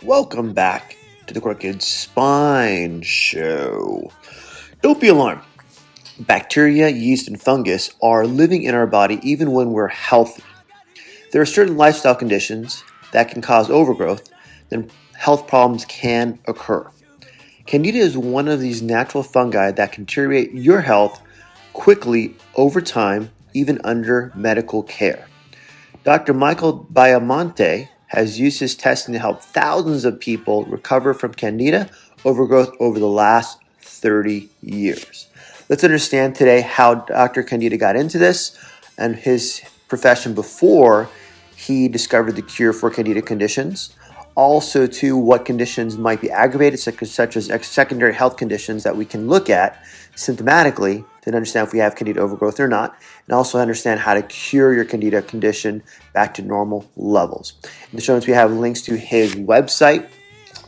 Welcome back to the Crooked Spine Show. Don't be alarmed. Bacteria, yeast, and fungus are living in our body even when we're healthy. There are certain lifestyle conditions that can cause overgrowth, then health problems can occur. Candida is one of these natural fungi that can deteriorate your health quickly over time, even under medical care. Dr. Michael Biamonte has used his testing to help thousands of people recover from Candida overgrowth over the last 30 years. Let's understand today how Dr. Candida got into this and his profession before he discovered the cure for Candida conditions. Also, to what conditions might be aggravated, such as secondary health conditions that we can look at symptomatically to understand if we have Candida overgrowth or not, and also understand how to cure your Candida condition back to normal levels. In the show notes, we have links to his website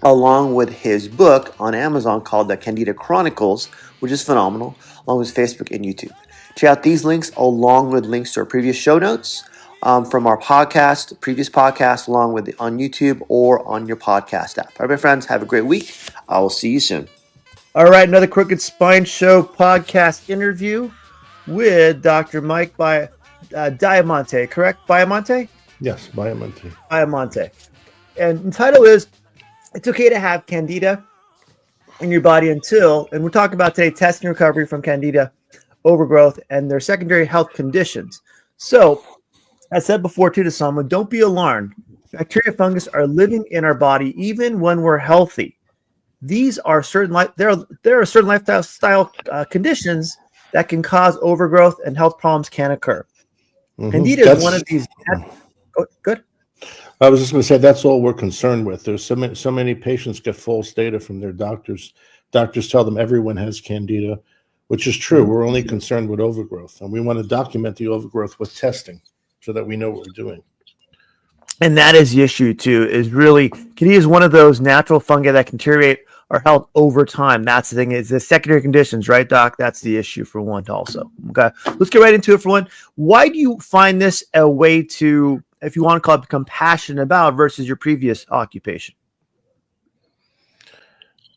along with his book on Amazon called The Candida Chronicles, which is phenomenal, along with Facebook and YouTube. Check out these links along with links to our previous show notes from our previous podcast, along with on YouTube or on your podcast app. All right, my friends, have a great week. I will see you soon. All right, another Crooked Spine Show podcast interview with Dr. Mike Diamonte, correct? Biamonte? Yes, Biamonte. Biamonte. And the title is, It's Okay to Have Candida in Your Body Until, and we're talking about today testing recovery from Candida overgrowth and their secondary health conditions. So, I said before too to someone, don't be alarmed. Bacteria, fungus are living in our body even when we're healthy. These are there are certain lifestyle conditions that can cause overgrowth and health problems can occur. Mm-hmm. Candida is one of these. Good. I was just going to say that's all we're concerned with. There's so many patients get false data from their doctors. Doctors tell them everyone has Candida, which is true. We're only concerned with overgrowth, and we want to document the overgrowth with testing so that we know what we're doing. And that is the issue too, is really Candida is one of those natural fungi that can deteriorate our health over time. That's the thing, is the secondary conditions, right, Doc? That's the issue for one also. Okay, let's get right into it for one. Why do you find this a way to, if you want to call it, become passionate about versus your previous occupation?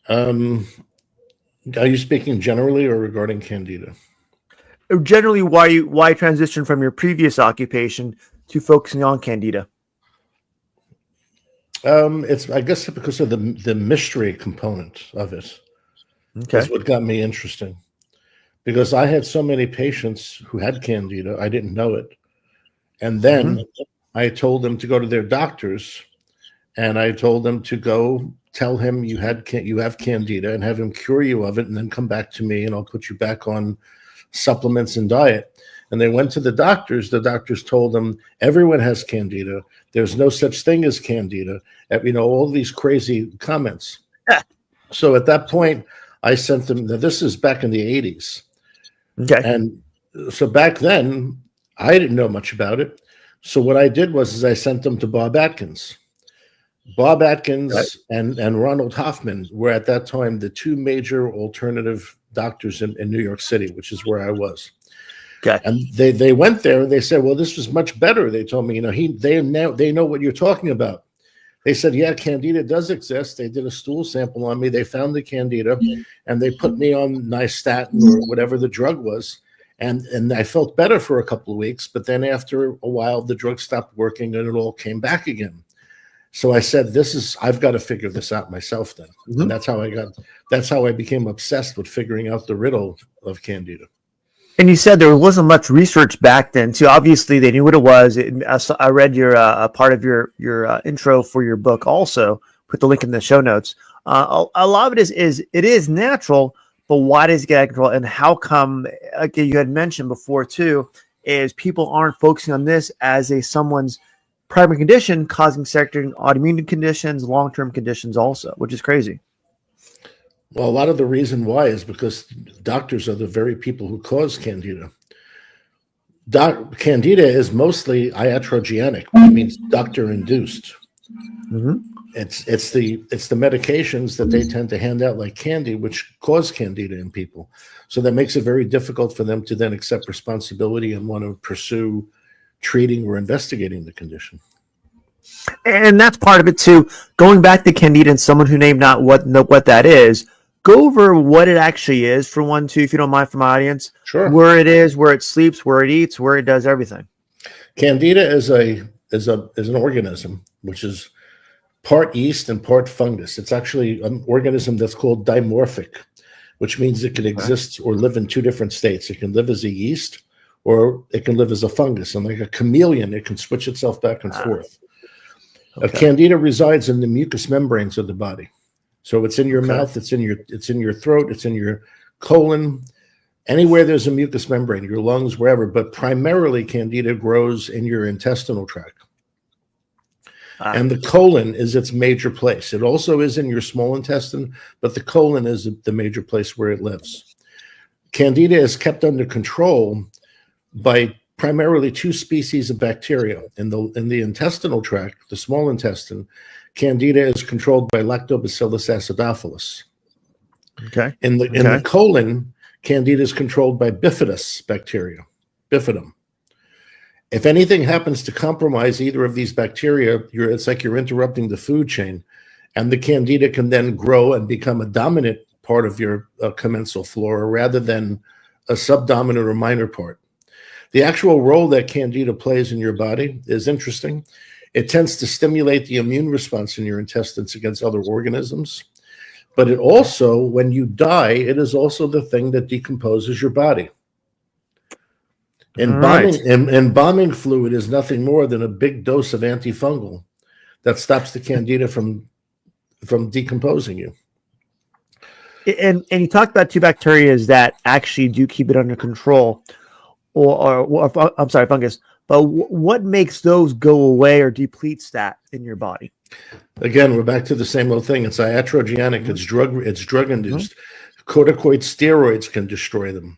Are you speaking generally or regarding Candida? Generally, why transition from your previous occupation to focusing on Candida? It's, I guess, because of the mystery component of it. Okay. That's what got me interested. Because I had so many patients who had Candida, I didn't know it. And then I told them to go to their doctors, and I told them to go tell him you have Candida and have him cure you of it, and then come back to me and I'll put you back on supplements and diet. And they went to the doctors. The doctors told them everyone has Candida. There's no such thing as Candida. All these crazy comments. So at that point, I sent them. This is back in the 80s. Okay. And so back then, I didn't know much about it. So what I did was I sent them to Bob Atkins. Bob Atkins and Ronald Hoffman were at that time the two major alternative doctors in New York City, which is where I was. Okay. And they went there and they said, well, this was much better. They told me, they know what you're talking about. They said, yeah, Candida does exist. They did a stool sample on me. They found the Candida and they put me on nystatin or whatever the drug was. And I felt better for a couple of weeks. But then after a while, the drug stopped working and it all came back again. So I said, I've got to figure this out myself then. And that's how I became obsessed with figuring out the riddle of Candida. And you said there wasn't much research back then, too. Obviously, they knew what it was. I read your part of your intro for your book also. Put the link in the show notes. A lot of it is natural, but why does it get out of control? And how come, like you had mentioned before, too, is people aren't focusing on this as someone's primary condition causing secondary autoimmune conditions, long-term conditions also, which is crazy. Well, a lot of the reason why is because doctors are the very people who cause Candida. Candida is mostly iatrogenic, which means doctor-induced. It's the medications that they tend to hand out like candy, which cause Candida in people. So that makes it very difficult for them to then accept responsibility and want to pursue treating or investigating the condition. And that's part of it too. Going back to Candida and someone who named not what that is, go over what it actually is for one, two, if you don't mind, for my audience. Sure. Where it is, where it sleeps, where it eats, where it does everything. Candida is an organism which is part yeast and part fungus. It's actually an organism that's called dimorphic, which means it can exist or live in two different states. It can live as a yeast or it can live as a fungus. And like a chameleon, it can switch itself back and forth. A Candida resides in the mucous membranes of the body. So it's in your mouth, it's in your throat, it's in your colon, anywhere there's a mucous membrane, your lungs, wherever, but primarily Candida grows in your intestinal tract. And the colon is its major place. It also is in your small intestine, but the colon is the major place where it lives. Candida is kept under control by primarily two species of bacteria. In the intestinal tract, the small intestine, Candida is controlled by Lactobacillus acidophilus. Okay. In the colon, Candida is controlled by bifidus bacteria, bifidum. If anything happens to compromise either of these bacteria, it's like you're interrupting the food chain, and the Candida can then grow and become a dominant part of your commensal flora rather than a subdominant or minor part. The actual role that Candida plays in your body is interesting. It tends to stimulate the immune response in your intestines against other organisms. But it also, when you die, it is also the thing that decomposes your body. Embalming fluid is nothing more than a big dose of antifungal that stops the Candida from decomposing you. And you talked about two bacteria that actually do keep it under control, or I'm sorry, fungus. But what makes those go away or depletes that in your body? Again, we're back to the same old thing. It's iatrogenic. It's drug induced. Corticoid steroids can destroy them.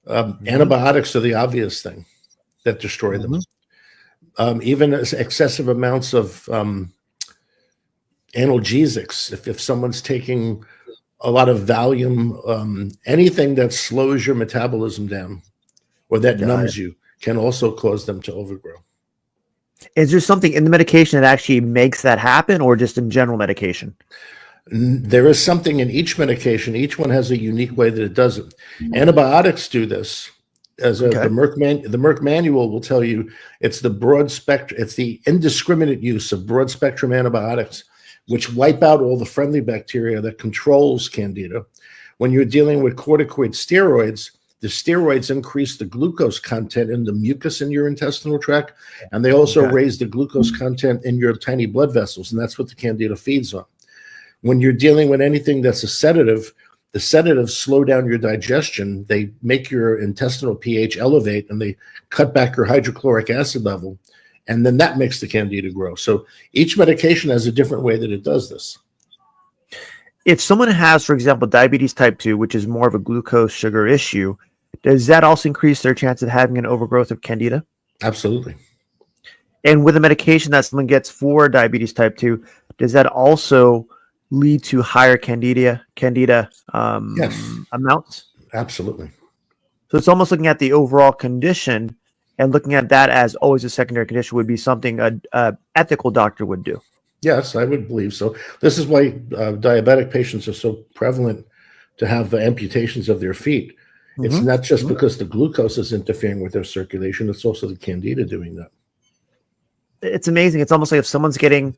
Antibiotics are the obvious thing that destroy them. Even excessive amounts of analgesics. If someone's taking a lot of Valium, anything that slows your metabolism down or that numbs you can also cause them to overgrow. Is there something in the medication that actually makes that happen, or just in general medication? There is something in each medication. Each one has a unique way that it does it. Antibiotics do this. The Merck manual will tell you it's the broad spectrum, it's the indiscriminate use of broad spectrum antibiotics, which wipe out all the friendly bacteria that controls Candida. When you're dealing with corticoid steroids, the steroids increase the glucose content in the mucus in your intestinal tract, and they also raise the glucose content in your tiny blood vessels, and that's what the Candida feeds on. When you're dealing with anything that's a sedative, the sedatives slow down your digestion. They make your intestinal pH elevate, and they cut back your hydrochloric acid level, and then that makes the Candida grow. So each medication has a different way that it does this. If someone has, for example, diabetes type 2, which is more of a glucose sugar issue, does that also increase their chance of having an overgrowth of Candida? Absolutely. And with a medication that someone gets for diabetes type 2, does that also lead to higher Candida amounts? Absolutely. So it's almost looking at the overall condition and looking at that as always a secondary condition would be something a ethical doctor would do. Yes, I would believe so. This is why diabetic patients are so prevalent to have amputations of their feet. It's not just because the glucose is interfering with their circulation, it's also the Candida doing that. It's amazing. It's almost like if someone's getting,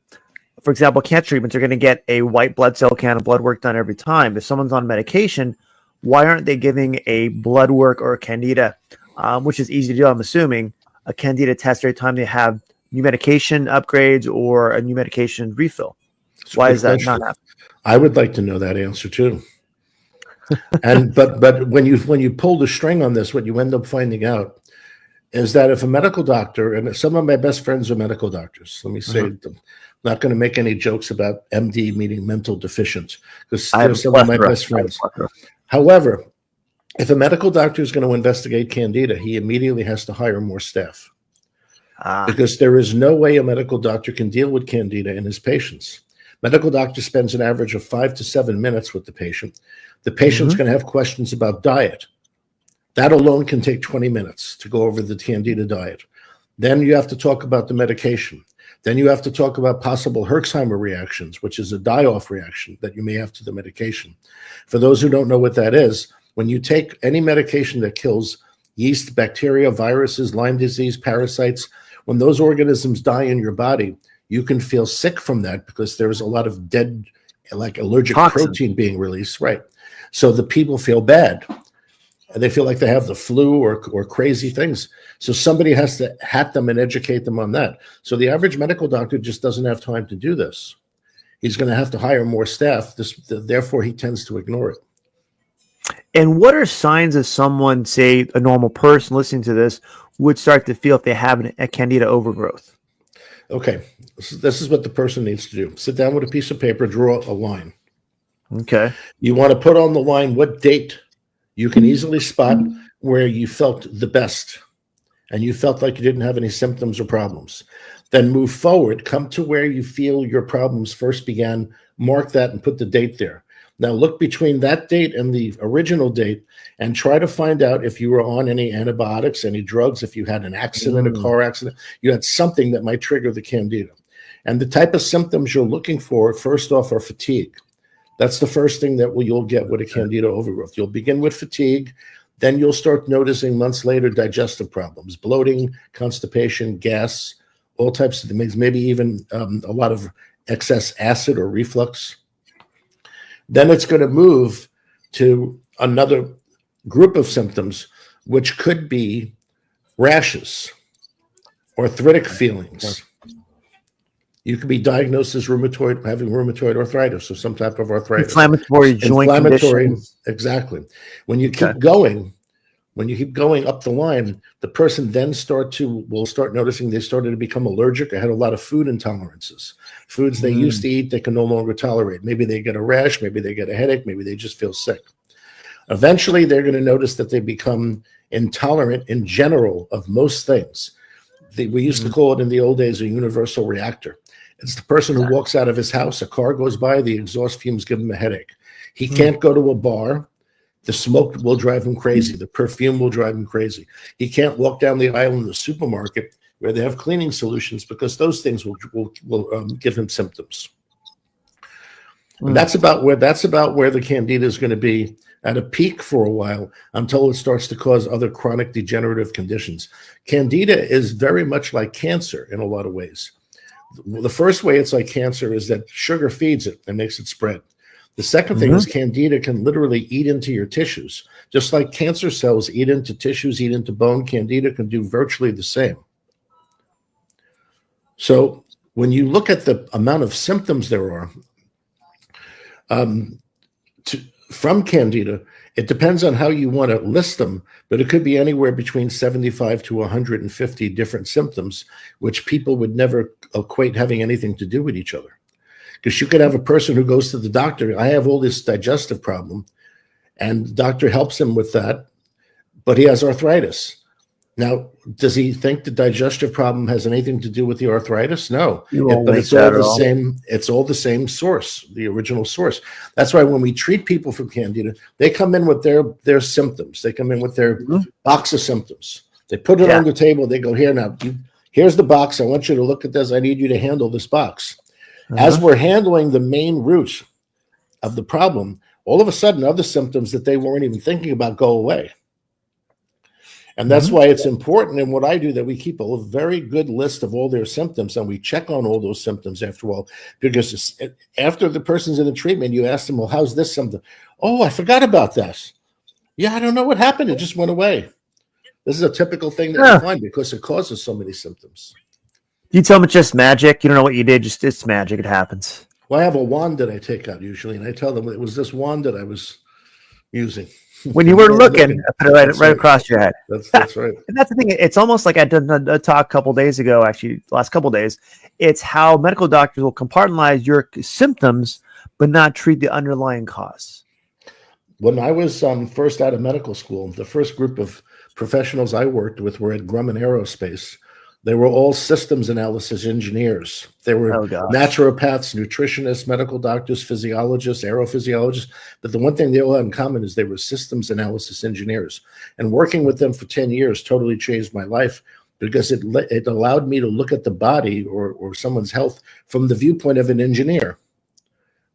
for example, cancer treatments, they're going to get a white blood cell count of blood work done every time. If someone's on medication, why aren't they giving a blood work or a Candida, which is easy to do, I'm assuming, a Candida test every time they have new medication upgrades or a new medication refill? Why is that not happening? I would like to know that answer too. And but when you pull the string on this, what you end up finding out is that if a medical doctor, and some of my best friends are medical doctors, let me say, I'm not going to make any jokes about MD meaning mental deficient, because they're some of my best friends. However, if a medical doctor is going to investigate Candida, he immediately has to hire more staff. Because there is no way a medical doctor can deal with Candida in his patients. Medical doctor spends an average of 5 to 7 minutes with the patient. The patient's going to have questions about diet. That alone can take 20 minutes to go over the Candida diet. Then you have to talk about the medication. Then you have to talk about possible Herxheimer reactions, which is a die-off reaction that you may have to the medication. For those who don't know what that is, when you take any medication that kills yeast, bacteria, viruses, Lyme disease, parasites, when those organisms die in your body, you can feel sick from that because there's a lot of dead, like allergic protein being released, right? So the people feel bad. And they feel like they have the flu or crazy things. So somebody has to hat them and educate them on that. So the average medical doctor just doesn't have time to do this. He's going to have to hire more staff. Therefore, he tends to ignore it. And what are signs of someone, say a normal person listening to this, would start to feel if they have a Candida overgrowth? Okay, this is what the person needs to do. Sit down with a piece of paper, draw a line. Okay. You want to put on the line what date. You can easily spot where you felt the best and you felt like you didn't have any symptoms or problems. Then move forward, come to where you feel your problems first began, mark that and put the date there. Now look between that date and the original date and try to find out if you were on any antibiotics, any drugs, if you had an accident, a car accident, you had something that might trigger the Candida. And the type of symptoms you're looking for, first off, are fatigue. That's the first thing that you'll get with a Candida overgrowth. You'll begin with fatigue, then you'll start noticing months later digestive problems, bloating, constipation, gas, all types of things, maybe even a lot of excess acid or reflux. Then it's going to move to another group of symptoms, which could be rashes, arthritic feelings. You could be diagnosed as having rheumatoid arthritis or some type of arthritis. Inflammatory joint conditions. Exactly. When you keep going, up the line, the person then will start noticing they started to become allergic. I had a lot of food intolerances. Foods they used to eat, they can no longer tolerate. Maybe they get a rash, maybe they get a headache, maybe they just feel sick. Eventually, they're going to notice that they become intolerant in general of most things. We used to call it in the old days a universal reactor. It's the person who walks out of his house, a car goes by, the exhaust fumes give him a headache. He can't go to a bar. The smoke will drive him crazy. The perfume will drive him crazy. He can't walk down the aisle in the supermarket where they have cleaning solutions because those things will give him symptoms. And that's about where the Candida is going to be at a peak for a while until it starts to cause other chronic degenerative conditions. Candida is very much like cancer in a lot of ways. The first way it's like cancer is that sugar feeds it and makes it spread. The second thing is Candida can literally eat into your tissues. Just like cancer cells eat into tissues, eat into bone, Candida can do virtually the same. So when you look at the amount of symptoms there are from Candida, it depends on how you want to list them, but it could be anywhere between 75 to 150 different symptoms, which people would never equate having anything to do with each other. Because you could have a person who goes to the doctor, I have all this digestive problem, and the doctor helps him with that, but he has arthritis. Now, does he think the digestive problem has anything to do with the arthritis? No, but it's all the same. It's all the same source, the original source. That's why when we treat people for Candida, they come in with their symptoms. They come in with their box of symptoms. They put it on the table. They go, here now. Here's the box. I want you to look at this. I need you to handle this box. As we're handling the main root of the problem, all of a sudden, other symptoms that they weren't even thinking about go away. And that's why it's important in what I do that we keep a very good list of all their symptoms and we check on all those symptoms after a while. Because after the person's in the treatment, you ask them, well, how's this symptom? Oh, I forgot about that. Yeah, I don't know what happened. It just went away. This is a typical thing that you find because it causes so many symptoms. You tell them it's just magic. You don't know what you did. Just it's magic. It happens. Well, I have a wand that I take out usually, and I tell them it was this wand that I was using. When you were looking, I put it right across your head. That's right. And that's the thing. It's almost like I did a talk a couple days ago, actually, the last couple of days. It's how medical doctors will compartmentalize your symptoms, but not treat the underlying cause. When I was first out of medical school, the first group of professionals I worked with were at Grumman Aerospace. They were all systems analysis engineers. They were naturopaths, nutritionists, medical doctors, physiologists, aerophysiologists. But the one thing they all had in common is they were systems analysis engineers. And working with them for 10 years totally changed my life because it allowed me to look at the body or someone's health from the viewpoint of an engineer,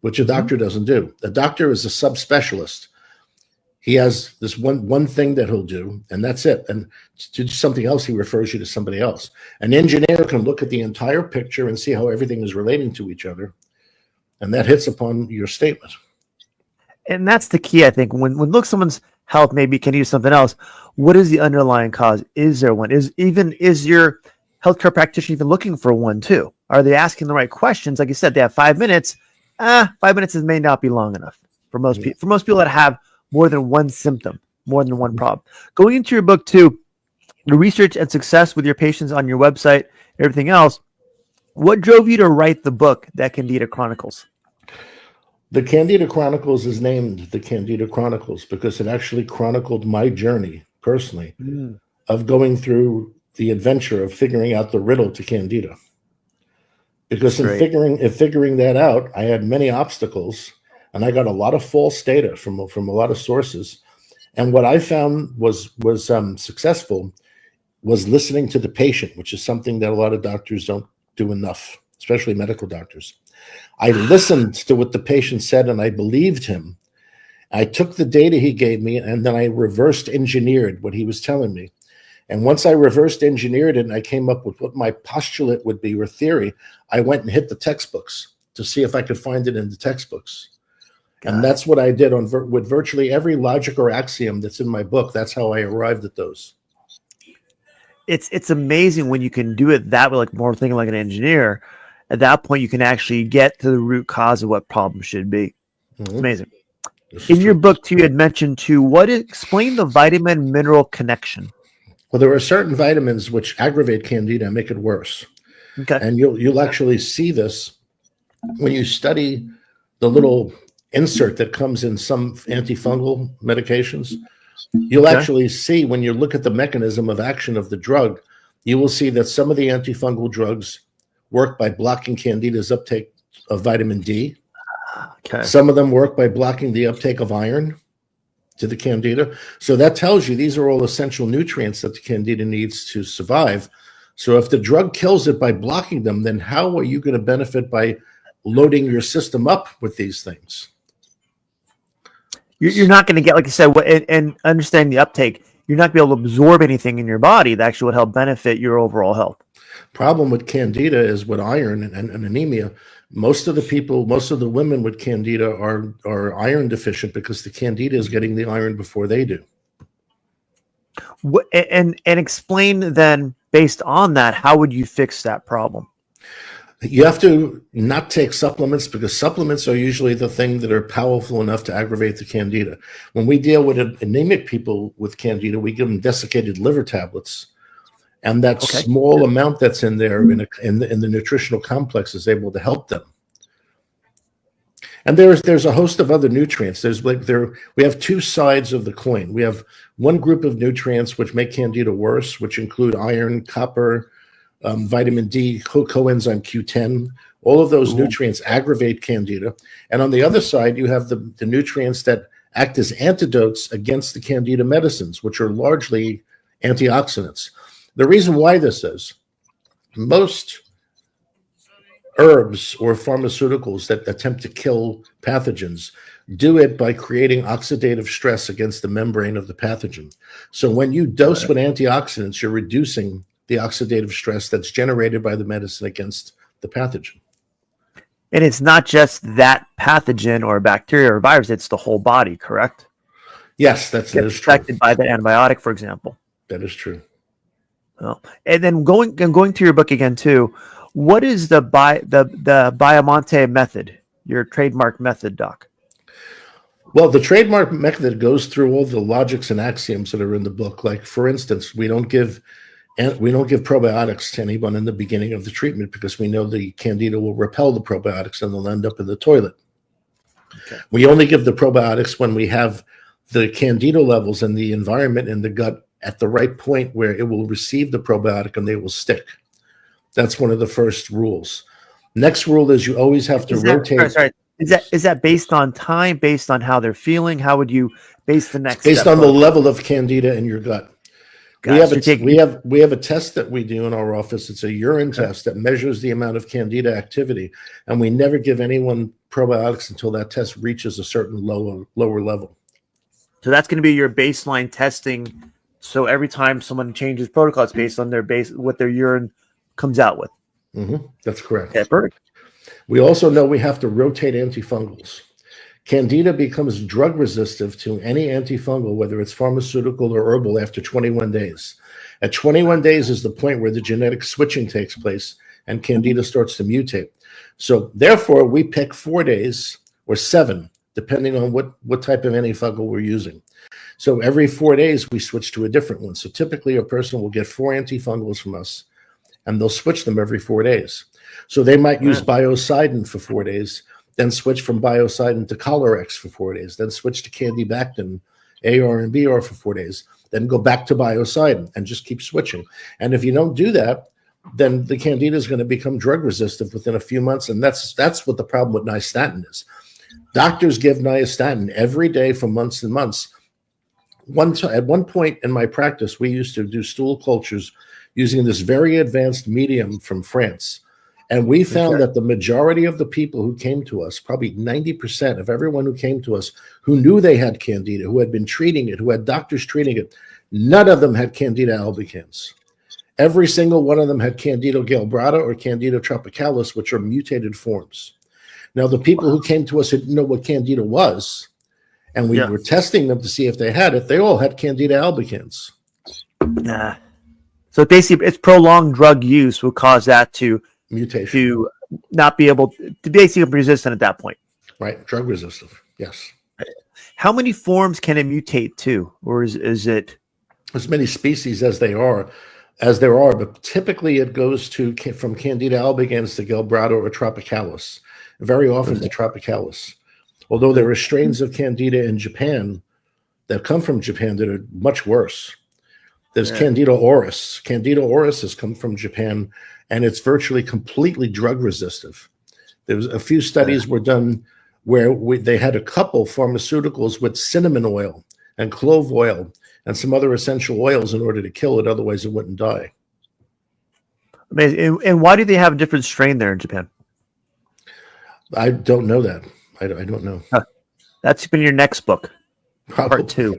which a doctor doesn't do. A doctor is a subspecialist. He has this one thing that he'll do, and that's it. And to do something else, he refers you to somebody else. An engineer can look at the entire picture and see how everything is relating to each other, and that hits upon your statement. And that's the key, I think. When look someone's health maybe can use something else, what is the underlying cause? Is there one? Is your healthcare practitioner even looking for one too? Are they asking the right questions? Like you said, they have 5 minutes. 5 minutes may not be long enough for most people. For most people that have more than one symptom, more than one problem. Going into your book too, the research and success with your patients on your website, everything else. What drove you to write the book, That Candida Chronicles? The Candida Chronicles is named the Candida Chronicles because it actually chronicled my journey personally of going through the adventure of figuring out the riddle to Candida. Because in figuring that out, I had many obstacles, and I got a lot of false data from a lot of sources. And what I found was successful was listening to the patient, which is something that a lot of doctors don't do enough, especially medical doctors. I listened to what the patient said, and I believed him. I took the data he gave me, and then I reversed engineered what he was telling me. And once I reversed engineered it and I came up with what my postulate would be or theory, I went and hit the textbooks to see if I could find it in the textbooks. And that's what I did with virtually every logic or axiom that's in my book. That's how I arrived at those. It's amazing when you can do it that way, like more thinking like an engineer. At that point, you can actually get to the root cause of what problem should be. It's amazing. In your book, too, you had mentioned too, explain the vitamin mineral connection. Well, there are certain vitamins which aggravate Candida and make it worse. Okay. And you'll actually see this when you study the little insert that comes in some antifungal medications. You'll actually see when you look at the mechanism of action of the drug, you will see that some of the antifungal drugs work by blocking Candida's uptake of vitamin D. Okay. Some of them work by blocking the uptake of iron to the Candida. So that tells you these are all essential nutrients that the Candida needs to survive. So if the drug kills it by blocking them, then how are you going to benefit by loading your system up with these things? You're not going to get, like I said, and understanding the uptake, you're not going to be able to absorb anything in your body that actually would help benefit your overall health. Problem with Candida is with iron and anemia. Most of the women with Candida are iron deficient because the Candida is getting the iron before they do. And explain then, based on that, how would you fix that problem? You have to not take supplements because supplements are usually the thing that are powerful enough to aggravate the Candida. When we deal with anemic people with Candida, we give them desiccated liver tablets. And that small amount that's in there in the nutritional complex is able to help them. And there's a host of other nutrients. We have two sides of the coin. We have one group of nutrients which make Candida worse, which include iron, copper, vitamin D, coenzyme Q10. All of those nutrients aggravate Candida. And on the other side, you have the nutrients that act as antidotes against the Candida medicines, which are largely antioxidants. The reason why this is, most herbs or pharmaceuticals that attempt to kill pathogens do it by creating oxidative stress against the membrane of the pathogen. So when you dose with antioxidants, you're reducing the oxidative stress that's generated by the medicine against the pathogen. And it's not just that pathogen or bacteria or virus, it's the whole body, correct? Yes, that is true. Affected by the antibiotic, for example. That is true. Oh. And then going to your book again too, what is the Biamonte method, your trademark method, Doc? Well, the trademark method goes through all the logics and axioms that are in the book. Like, for instance, we don't give probiotics to anyone in the beginning of the treatment because we know the Candida will repel the probiotics and they'll end up in the toilet. Okay. We only give the probiotics when we have the Candida levels in the environment in the gut at the right point where it will receive the probiotic and they will stick. That's one of the first rules. Next rule is you always have to rotate. Sorry. Is that based on time, based on how they're feeling? How would you base the next based step on the level of Candida in your gut? We have a test that we do in our office. It's a urine test that measures the amount of Candida activity, and we never give anyone probiotics until that test reaches a certain lower level. So that's going to be your baseline testing. So every time someone changes protocol, it's based on what their urine comes out with. Mm-hmm. That's correct. Okay, perfect. We also know we have to rotate antifungals. Candida becomes drug resistant to any antifungal, whether it's pharmaceutical or herbal, after 21 days. At 21 days is the point where the genetic switching takes place and Candida starts to mutate. So therefore, we pick 4 days or 7, depending on what type of antifungal we're using. So every 4 days, we switch to a different one. So typically, a person will get 4 antifungals from us, and they'll switch them every 4 days. So they might use biocidin for 4 days, then switch from biocidin to Colorex for 4 days, then switch to Candibactin, AR and BR for 4 days, then go back to biocidin and just keep switching. And if you don't do that, then the Candida is going to become drug resistant within a few months. And that's what the problem with nystatin is. Doctors give nystatin every day for months and months. At one point in my practice, we used to do stool cultures using this very advanced medium from France. And we found that the majority of the people who came to us, probably 90% of everyone who came to us, who knew they had Candida, who had been treating it, who had doctors treating it, none of them had Candida albicans. Every single one of them had Candida glabrata or Candida tropicalis, which are mutated forms. Now, the people who came to us who didn't know what Candida was, and we were testing them to see if they had it, they all had Candida albicans. Nah. So basically, it's prolonged drug use will cause that to mutation to not be able to basically be resistant at that point. Right, drug resistant. Yes. How many forms can it mutate to, or is it as many species as there are? But typically it goes from Candida albicans to glabrata or tropicalis. Very often to tropicalis. Although there are strains of Candida in Japan that come from Japan that are much worse. There's Candida auris. Candida auris has come from Japan, and it's virtually completely drug resistant. There was a few studies were done where they had a couple pharmaceuticals with cinnamon oil and clove oil and some other essential oils in order to kill it. Otherwise, it wouldn't die. Amazing. And why do they have a different strain there in Japan? I don't know that. I don't know. That's been your next book, Probably. Part 2.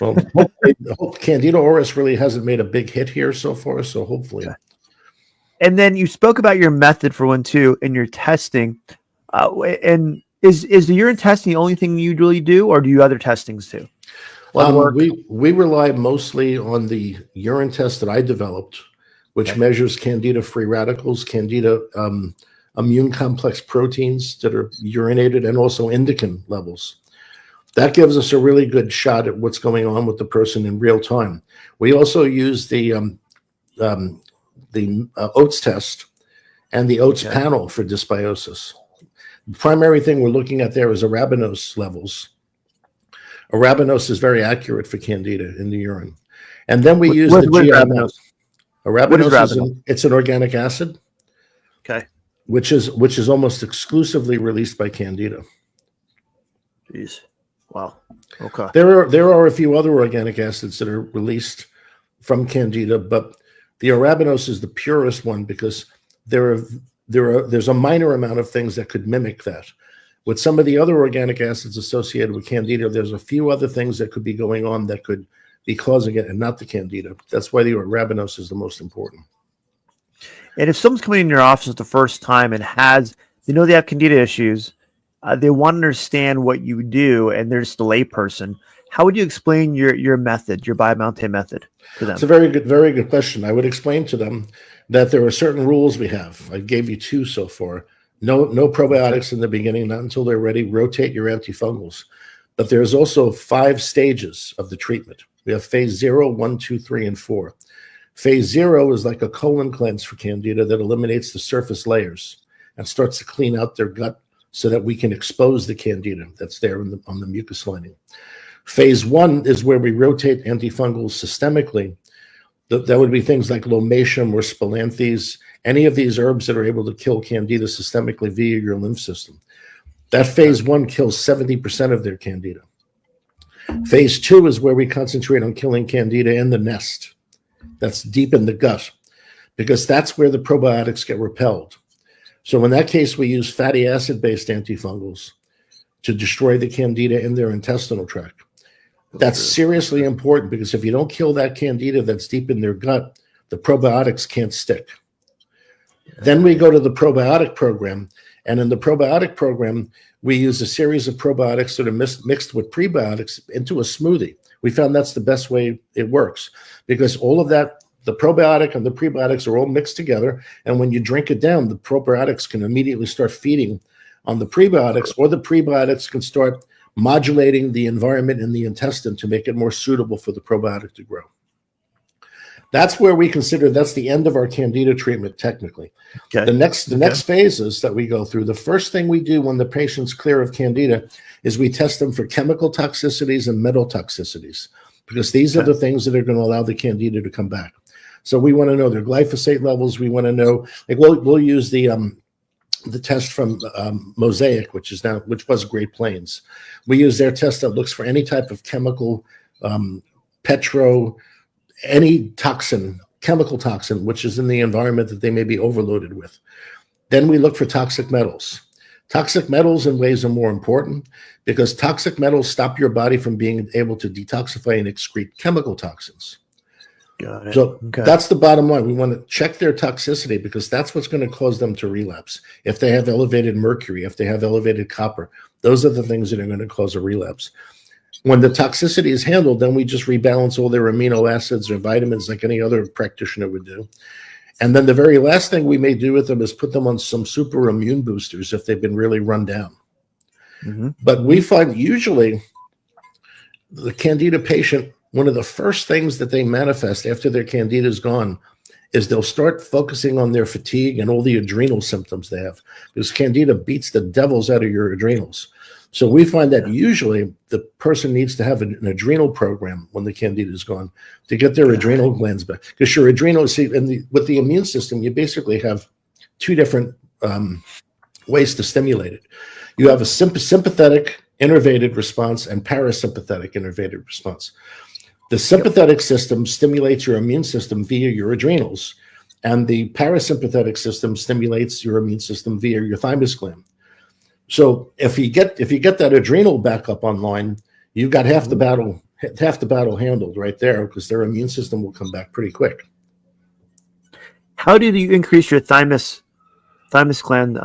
Well, Candida auris really hasn't made a big hit here so far, so hopefully. Okay. And then you spoke about your method for one too in your testing. And is the urine testing the only thing you really do, or do you other testings too? We rely mostly on the urine test that I developed, which measures Candida free radicals, Candida immune complex proteins that are urinated, and also indican levels. That gives us a really good shot at what's going on with the person in real time. We also use the oats test and the oats panel for dysbiosis. The primary thing we're looking at there is arabinose levels. Arabinose is very accurate for Candida in the urine. And then we use the GI arabinose. Arabinose it's an organic acid. Okay. Which is almost exclusively released by Candida. Jeez. Wow. Okay. There are a few other organic acids that are released from Candida, but the arabinose is the purest one because there's a minor amount of things that could mimic that. With some of the other organic acids associated with Candida, there's a few other things that could be going on that could be causing it, and not the Candida. That's why the arabinose is the most important. And if someone's coming in your office the first time and they know they have Candida issues, they want to understand what you do, and they're just a lay person, how would you explain your method, your Biamonte method, to them? It's a very good question. I would explain to them that there are certain rules we have. I gave you 2 so far. No probiotics in the beginning, not until they're ready. Rotate your antifungals. But there's also 5 stages of the treatment. We have phase 0, 1, 2, 3, and 4. Phase 0 is like a colon cleanse for Candida that eliminates the surface layers and starts to clean out their gut so that we can expose the Candida that's there on the mucus lining. Phase 1 is where we rotate antifungals systemically. That would be things like lomatium or spilanthes, any of these herbs that are able to kill Candida systemically via your lymph system. That phase 1 kills 70% of their Candida. Phase 2 is where we concentrate on killing Candida in the nest. That's deep in the gut, because that's where the probiotics get repelled. So in that case, we use fatty acid-based antifungals to destroy the Candida in their intestinal tract. That's seriously important, because if you don't kill that Candida that's deep in their gut, the probiotics can't stick. Then we go to the probiotic program, and in the probiotic program, we use a series of probiotics that are mixed with prebiotics into a smoothie. We found that's the best way it works, because all of that, the probiotic and the prebiotics are all mixed together, and when you drink it down, the probiotics can immediately start feeding on the prebiotics, or the prebiotics can start modulating the environment in the intestine to make it more suitable for the probiotic to grow. That's where we consider that's the end of our Candida treatment, technically. Okay. The next phases that we go through, the first thing we do when the patient's clear of Candida is we test them for chemical toxicities and metal toxicities, because these are the things that are going to allow the Candida to come back. So we want to know their glyphosate levels. We want to know, like, we'll use the test from Mosaic, which was Great Plains. We use their test that looks for any type of chemical, any toxin, chemical toxin, which is in the environment that they may be overloaded with. Then we look for toxic metals. Toxic metals in ways are more important, because toxic metals stop your body from being able to detoxify and excrete chemical toxins. Got it. So that's the bottom line. We want to check their toxicity, because that's what's going to cause them to relapse. If they have elevated mercury, if they have elevated copper, those are the things that are going to cause a relapse. When the toxicity is handled, then we just rebalance all their amino acids or vitamins like any other practitioner would do. And then the very last thing we may do with them is put them on some super immune boosters if they've been really run down. But we find usually the Candida patient, one of the first things that they manifest after their Candida is gone is they'll start focusing on their fatigue and all the adrenal symptoms they have, because Candida beats the devils out of your adrenals. So we find that usually the person needs to have an adrenal program when the Candida is gone to get their adrenal glands back. Because your adrenals, with the immune system, you basically have two different ways to stimulate it. You have a sympathetic innervated response and parasympathetic innervated response. The sympathetic system stimulates your immune system via your adrenals, and the parasympathetic system stimulates your immune system via your thymus gland. So if you get that adrenal back up online, you've got half the battle handled right there, because their immune system will come back pretty quick. How do you increase your thymus gland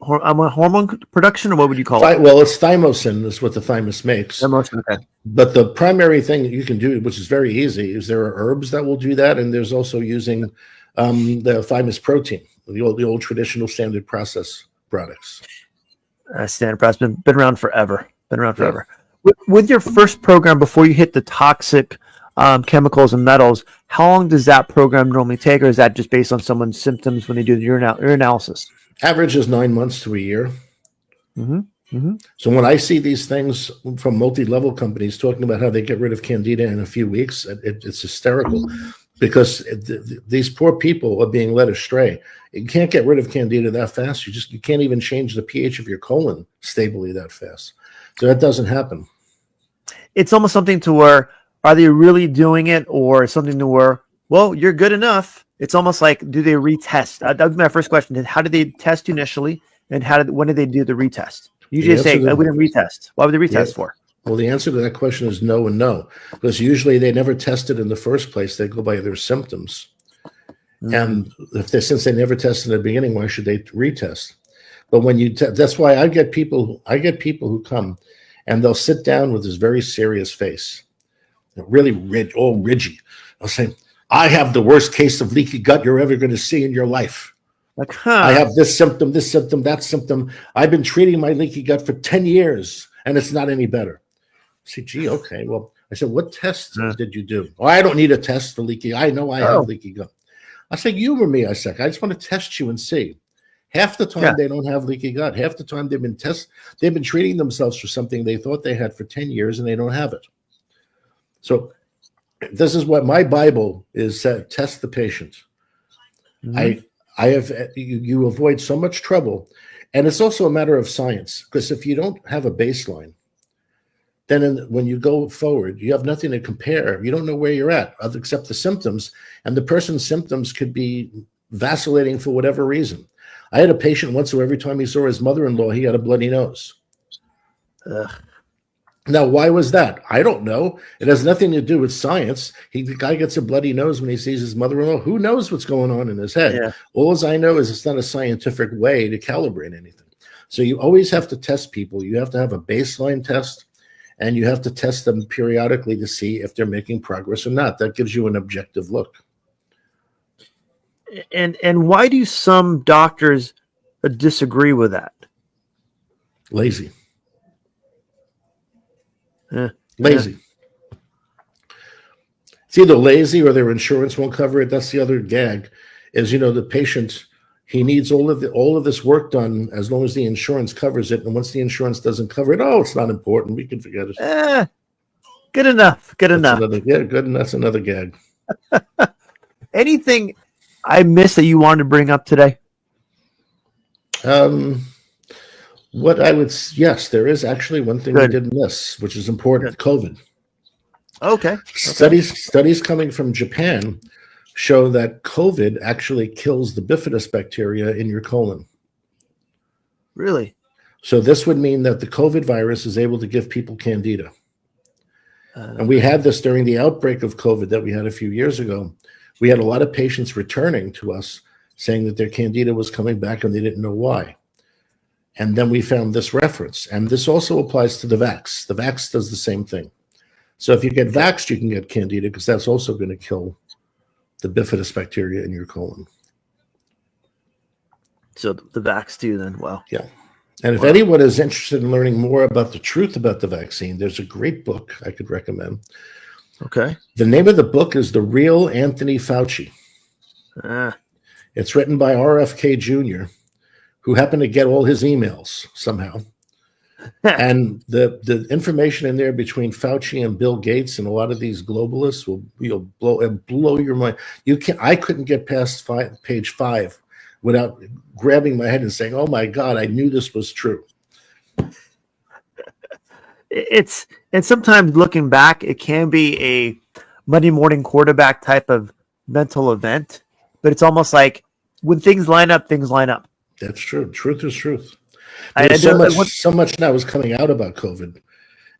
hormone production, or what would you call it? Well, it's thymosin is what the thymus makes. Thymosin, okay. But the primary thing that you can do, which is very easy, is there are herbs that will do that, and there's also using the thymus protein, the old traditional standard process products. Standard process, been around forever. With your first program, before you hit the toxic chemicals and metals, how long does that program normally take, or is that just based on someone's symptoms when they do the urinalysis? Average is 9 months to a year. So when I see these things from multi-level companies talking about how they get rid of Candida in a few weeks, it's hysterical, because these poor people are being led astray. You can't get rid of Candida that fast. You can't even change the pH of your colon stably that fast. So that doesn't happen. It's almost something to where, are they really doing it, or something to where, well, you're good enough? It's almost like, do they retest? That was my first question. How did they test initially, and when did they do the retest? Usually say, we didn't retest. Why would they retest for? Well, the answer to that question is no and no, because usually they never tested in the first place. They go by their symptoms. And since they never tested in the beginning, why should they retest? But when that's why I get people who come and they'll sit down with this very serious face, really rigid. They'll say, I have the worst case of leaky gut you're ever going to see in your life. Like, I have this symptom, that symptom. I've been treating my leaky gut for 10 years and it's not any better. I say, gee, okay. Well, I said, what tests did you do? Oh, I don't need a test for leaky. I know I have leaky gut. I said, humor me a sec. I just want to test you and see. Half the time they don't have leaky gut. Half the time they've been treating themselves for something they thought they had for 10 years and they don't have it. So this is what my Bible is said, test the patient. You avoid so much trouble. And it's also a matter of science, because if you don't have a baseline, then when you go forward, you have nothing to compare. You don't know where you're at except the symptoms, and the person's symptoms could be vacillating for whatever reason. I had a patient once who every time he saw his mother-in-law, he had a bloody nose. Ugh. Now, why was that? I don't know. It has nothing to do with science. The guy gets a bloody nose when he sees his mother-in-law. Who knows what's going on in his head? Yeah. All I know is it's not a scientific way to calibrate anything. So you always have to test people. You have to have a baseline test, and you have to test them periodically to see if they're making progress or not. That gives you an objective look. And why do some doctors disagree with that? Lazy. Lazy. Yeah. It's either lazy or their insurance won't cover it. That's the other gag, is the patient, he needs all of this work done as long as the insurance covers it. And once the insurance doesn't cover it, it's not important. We can forget it. Good enough. Good enough. Good. And that's another gag. Anything I missed that you wanted to bring up today? Yes, there is actually one thing we didn't miss, which is important. COVID. Okay. Studies coming from Japan show that COVID actually kills the bifidus bacteria in your colon. Really? So this would mean that the COVID virus is able to give people Candida. And we had this during the outbreak of COVID that we had a few years ago. We had a lot of patients returning to us saying that their Candida was coming back and they didn't know why. And then we found this reference. And this also applies to the vax. The vax does the same thing. So if you get vaxxed, you can get Candida because that's also going to kill the bifidus bacteria in your colon. So the vax too then. Wow. Yeah. And if anyone is interested in learning more about the truth about the vaccine, there's a great book I could recommend. Okay. The name of the book is The Real Anthony Fauci. It's written by RFK Jr., who happened to get all his emails somehow. And the information in there between Fauci and Bill Gates and a lot of these globalists will blow your mind. I couldn't get past page 5 without grabbing my head and saying, "Oh my God, I knew this was true." And sometimes looking back, it can be a Monday morning quarterback type of mental event, but it's almost like when things line up, things line up. That's true. Truth is truth. There's So much now is coming out about COVID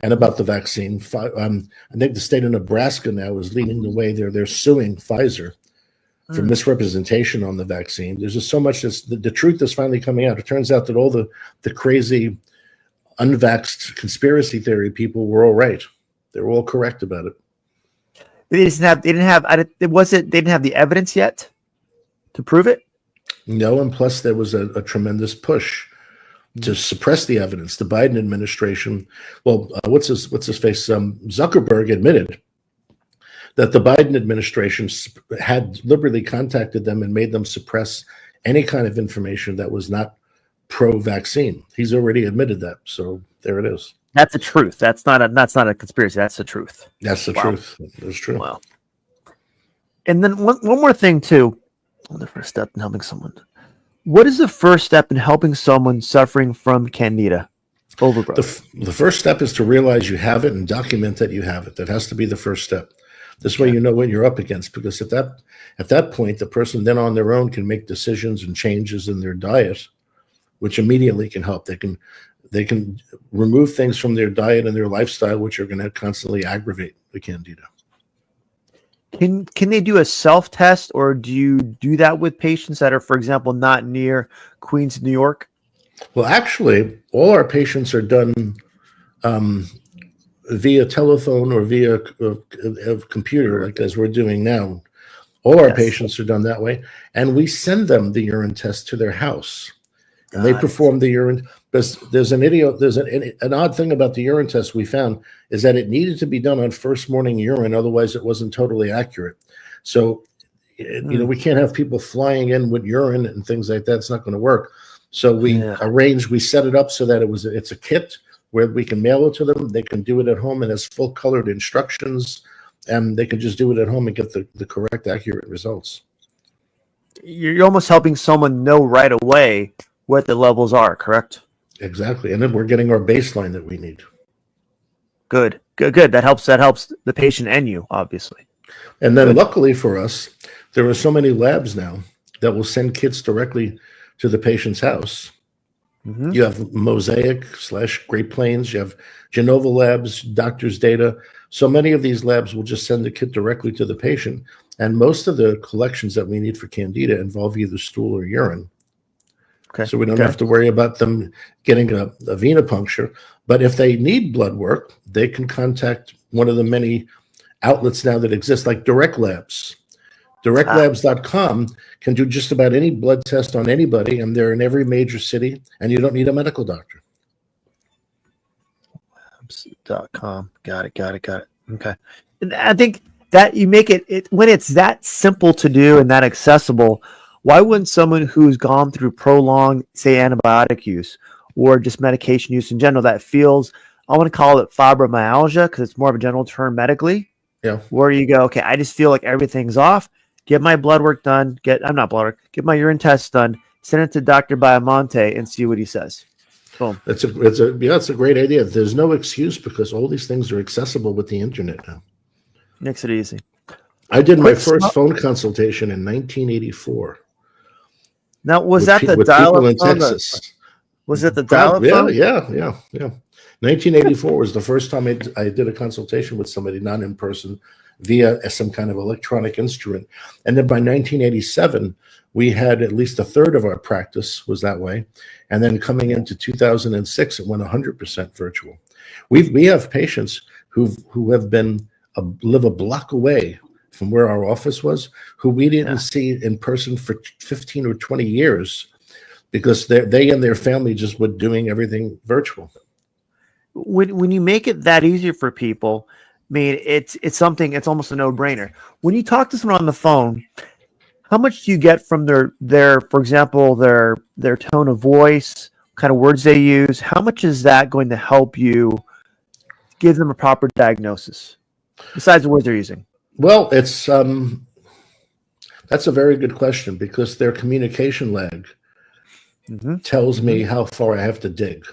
and about the vaccine. I think the state of Nebraska now is leading the way. They're suing Pfizer for misrepresentation on the vaccine. There's just so much. The truth is finally coming out. It turns out that all the crazy unvaxxed conspiracy theory people were all right. They were all correct about it. They didn't have the evidence yet to prove it. No, and plus there was a tremendous push to suppress the evidence. The Biden administration, what's his face? Zuckerberg admitted that the Biden administration had deliberately contacted them and made them suppress any kind of information that was not pro-vaccine. He's already admitted that, so there it is. That's the truth. That's not a conspiracy. That's the truth. That's the truth. That's true. Wow. And then one more thing too. The first step in helping someone. What is the first step in helping someone suffering from Candida? Overgrowth. The first step is to realize you have it and document that you have it. That has to be the first step. This way you know what you're up against, because at that point, the person then on their own can make decisions and changes in their diet, which immediately can help. They can remove things from their diet and their lifestyle, which are going to constantly aggravate the Candida. Can they do a self-test, or do you do that with patients that are, for example, not near Queens, New York? Well, actually, all our patients are done via telephone or via a computer, like as we're doing now. All our patients are done that way, and we send them the urine test to their house, and they perform the urine. There's an odd thing about the urine test we found is that it needed to be done on first morning urine, otherwise it wasn't totally accurate. So, we can't have people flying in with urine and things like that. It's not going to work. So we set it up so that it's a kit where we can mail it to them. They can do it at home, and has full colored instructions, and they can just do it at home and get the correct, accurate results. You're almost helping someone know right away what the levels are, correct? Exactly. And then we're getting our baseline that we need. Good, good, good. That helps. That helps the patient and you, obviously. And then Good. luckily for us, there are so many labs now that will send kits directly to the patient's house. Mm-hmm. You have Mosaic/Great Plains, you have Genova Labs, Doctor's Data. So many of these labs will just send the kit directly to the patient. And most of the collections that we need for Candida involve either stool or urine. Okay. So we don't have to worry about them getting a venipuncture. But if they need blood work, they can contact one of the many outlets now that exist, like Direct Labs. DirectLabs.com can do just about any blood test on anybody, and they're in every major city, and you don't need a medical doctor. .com. Got it. Okay. And I think that you make it when it's that simple to do and that accessible, why wouldn't someone who's gone through prolonged, say, antibiotic use or just medication use in general that feels, I want to call it fibromyalgia because it's more of a general term medically, where you go, okay, I just feel like everything's off. Get my blood work done. Get my urine test done. Send it to Dr. Biamonte and see what he says. Boom. It's a great idea. There's no excuse because all these things are accessible with the internet now. Makes it easy. I did my first phone consultation in 1984. Now, was that the dial-up phone? Texas. Was it the dial-up phone? Yeah. 1984 was the first time I did a consultation with somebody, not in person, via some kind of electronic instrument. And then by 1987, we had at least a third of our practice was that way. And then coming into 2006, it went 100% virtual. We have patients who have been live a block away from where our office was, who we didn't see in person for 15 or 20 years because they and their family just were doing everything virtual. When you make it that easier for people, I mean, it's something, it's almost a no-brainer. When you talk to someone on the phone, how much do you get from their for example, their tone of voice, kind of words they use? How much is that going to help you give them a proper diagnosis besides the words they're using? Well, it's that's a very good question because their communication lag tells me how far I have to dig.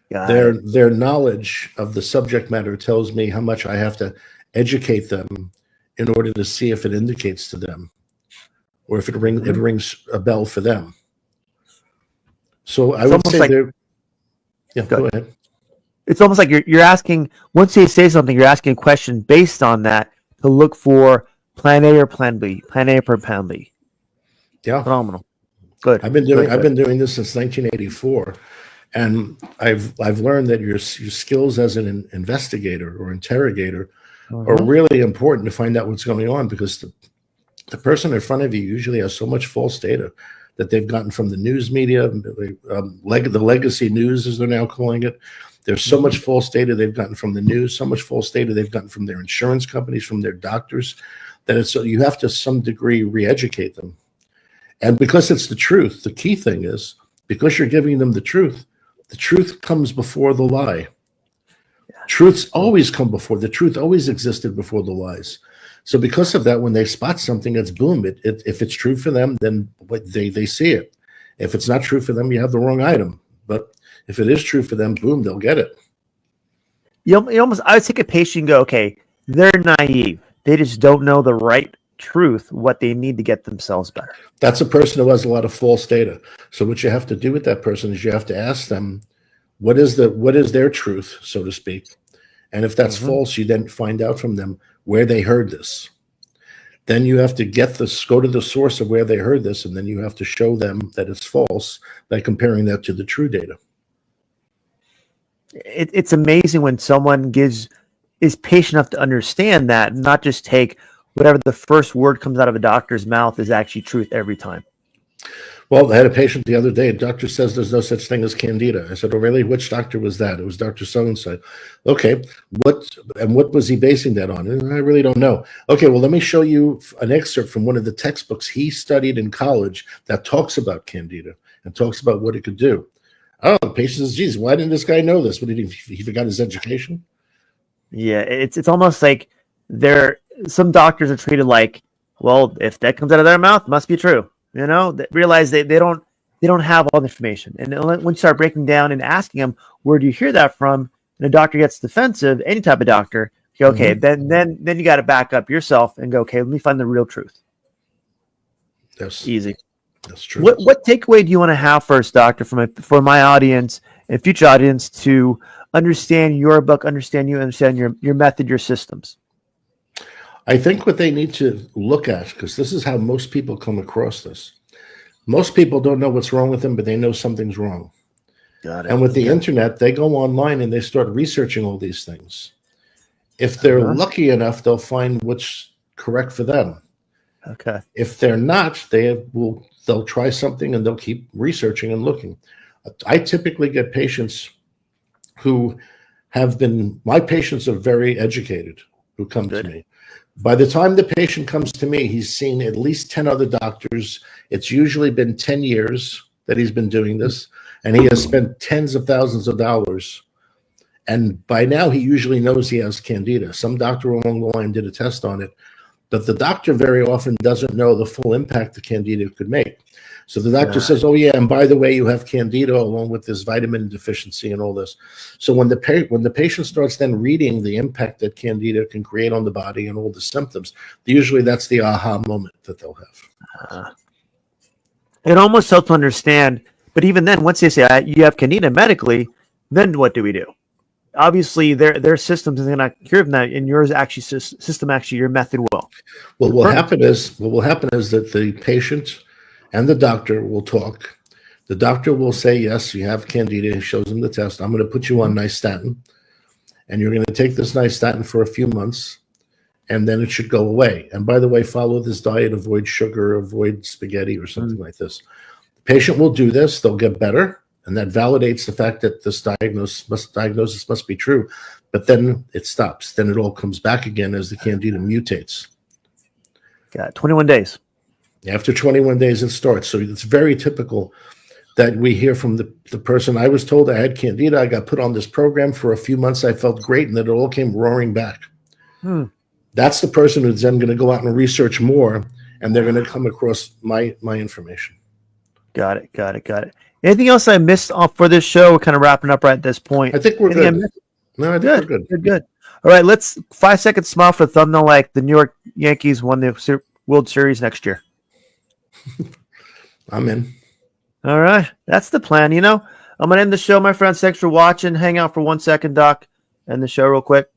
Their knowledge of the subject matter tells me how much I have to educate them in order to see if it indicates to them or if it rings a bell for them. So I would say go ahead. It's almost like you're asking, once they say something, you're asking a question based on that to look for plan A or plan B, plan A or plan B. Yeah. Phenomenal. Good. I've been doing this since 1984. And I've learned that your skills as an investigator or interrogator are really important to find out what's going on because the person in front of you usually has so much false data that they've gotten from the news media, the legacy news as they're now calling it. There's so much false data they've gotten from the news, so much false data they've gotten from their insurance companies, from their doctors, that you have to some degree re-educate them. And because it's the truth, the key thing is because you're giving them the truth comes before the lie. Truths always come before. The truth always existed before the lies. So because of that, when they spot something, it's boom. If it's true for them, then they see it. If it's not true for them, you have the wrong item. But if it is true for them, boom, they'll get it. I would take a patient and go, okay, they're naive. They just don't know the right truth, what they need to get themselves better. That's a person who has a lot of false data. So what you have to do with that person is you have to ask them, what is their truth, so to speak? And if that's false, you then find out from them where they heard this. Then you have to go to the source of where they heard this, and then you have to show them that it's false by comparing that to the true data. It's amazing when someone is patient enough to understand that, not just take whatever the first word comes out of a doctor's mouth is actually truth every time. Well, I had a patient the other day. A doctor says there's no such thing as Candida. I said, oh, really? Which doctor was that? It was Dr. So-and-so. Okay, what was he basing that on? I really don't know. Okay, well, let me show you an excerpt from one of the textbooks he studied in college that talks about Candida and talks about what it could do. Oh, the patient says, geez, why didn't this guy know this? What, he forgot his education? Yeah, it's almost like some doctors are treated like, well, if that comes out of their mouth, it must be true. You know, they realize they don't have all the information. And when you start breaking down and asking them, where do you hear that from? and a doctor gets defensive, any type of doctor, you go, okay, then you got to back up yourself and go, okay, let me find the real truth. Yes, easy. That's true. What takeaway do you want to have first, doctor, for my audience and future audience to understand your book, understand you, understand your method, your systems? I think what they need to look at, because this is how most people come across this. Most people don't know what's wrong with them, but they know something's wrong. Got it. And with the internet, they go online and they start researching all these things. If they're lucky enough, they'll find what's correct for them. Okay. If they're not, they'll try something and they'll keep researching and looking. I typically get patients who my patients are very educated who come to me. By the time the patient comes to me, he's seen at least 10 other doctors. It's usually been 10 years that he's been doing this, and he has spent tens of thousands of dollars. And by now, he usually knows he has Candida. Some doctor along the line did a test on it, but the doctor very often doesn't know the full impact the Candida could make. So the doctor says, oh, yeah, and by the way, you have Candida along with this vitamin deficiency and all this. So when the patient starts then reading the impact that Candida can create on the body and all the symptoms, usually that's the aha moment that they'll have. It almost helps to understand, but even then, once they say you have Candida medically, then what do we do? Obviously, their systems are not cure them that, and yours actually your method will. What will happen is that the patient and the doctor will talk. The doctor will say, yes, you have Candida. He shows them the test. I'm going to put you on nystatin, and you're going to take this nystatin for a few months, and then it should go away. And by the way, follow this diet, avoid sugar, avoid spaghetti or something like this. The patient will do this. They'll get better, and that validates the fact that this diagnosis must be true. But then it stops. Then it all comes back again as the Candida mutates. Got 21 days. After 21 days, it starts. So it's very typical that we hear from the person. I was told I had Candida. I got put on this program for a few months. I felt great, and then it all came roaring back. That's the person who's then going to go out and research more, and they're going to come across my information. Got it. Anything else I missed off for this show? We're kind of wrapping up right at this point. I think we're good. No, I think we're good. All right, let's 5-second smile for the thumbnail like the New York Yankees won the World Series next year. I'm in. All right. That's the plan. I'm going to end the show, my friends. Thanks for watching. Hang out for 1 second, Doc. End the show real quick.